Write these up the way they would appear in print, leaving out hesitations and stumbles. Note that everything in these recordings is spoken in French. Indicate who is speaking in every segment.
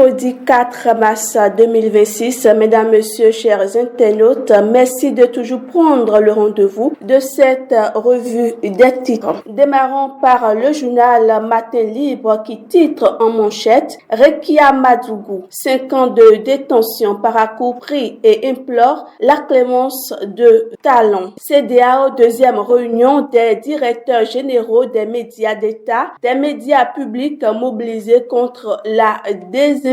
Speaker 1: Mercredi 4 mars 2026, mesdames, messieurs, chers internautes, merci de toujours prendre le rendez-vous de cette revue des titres. Démarrons par le journal Matin Libre qui titre en manchette « Rekia Madougou, 5 ans de détention par à-coup pris et implore la clémence de Talon ». CEDEAO, deuxième réunion des directeurs généraux des médias d'État, des médias publics mobilisés contre la désinformation.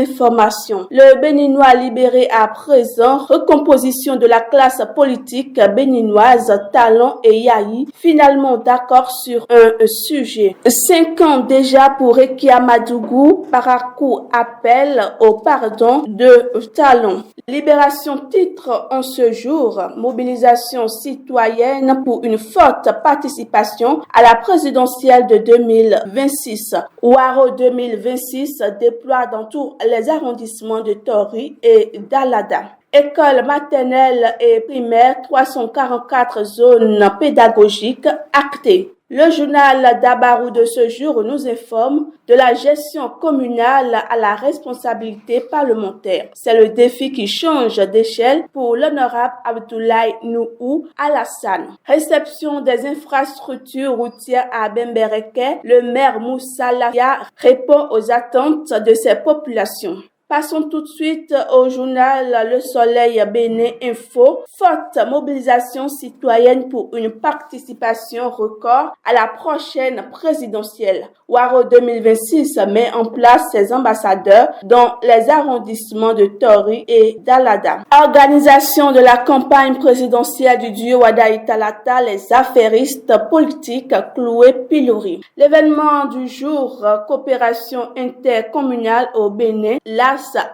Speaker 1: Le Béninois libéré à présent, recomposition de la classe politique béninoise, Talon et Yahi, finalement d'accord sur un sujet. 5 ans déjà pour Rekia Madougou, par à-coup appel au pardon de Talon. Libération titre en ce jour, mobilisation citoyenne pour une forte participation à la présidentielle de 2026. Ouaro 2026 déploie dans tous les arrondissements de Tori et d'Alada. École maternelle et primaire, 344 zones pédagogiques actées. Le journal d'Abarou de ce jour nous informe de la gestion communale à la responsabilité parlementaire. C'est le défi qui change d'échelle pour l'honorable Abdoulaye Nouhou Alassane. Réception des infrastructures routières à Bembereke, le maire Moussa Lakia répond aux attentes de ses populations. Passons tout de suite au journal Le Soleil Bénin Info. Forte mobilisation citoyenne pour une participation record à la prochaine présidentielle. Ouaro 2026 met en place ses ambassadeurs dans les arrondissements de Tori et d'Alada. Organisation de la campagne présidentielle du duo Wadaï-Talata, les affairistes politiques cloués pilori. L'événement du jour, coopération intercommunale au Bénin,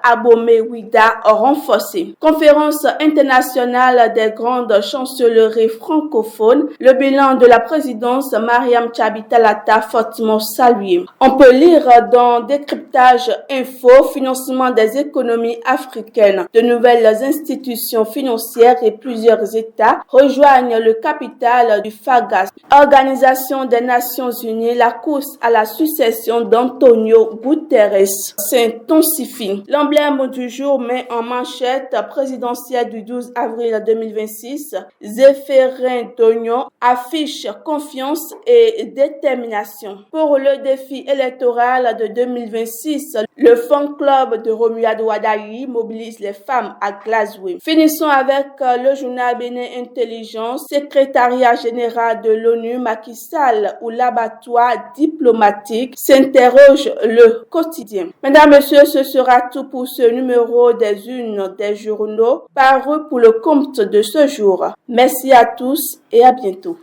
Speaker 1: Abomey Ouida renforcée. Conférence internationale des grandes chancelleries francophones. Le bilan de la présidence Mariam Tchabi Talata fortement salué. On peut lire dans Décryptage Info, financement des économies africaines. De nouvelles institutions financières et plusieurs États rejoignent le capital du FAGAS. Organisation des Nations Unies, la course à la succession d'Antonio Guterres s'intensifie. L'emblème du jour met en manchette présidentielle du 12 avril 2026. Zéphérin Dognon affiche confiance et détermination. Pour le défi électoral de 2026, le fan club de Romuald Wadaï mobilise les femmes à Glasgow. Finissons avec le journal Bénin Intelligence, secrétariat général de l'ONU Macky Sall ou l'abattoir diplomatique s'interroge le quotidien. Mesdames, Messieurs, ce sera tout pour ce numéro des unes des journaux paru pour le compte de ce jour. Merci à tous et à bientôt.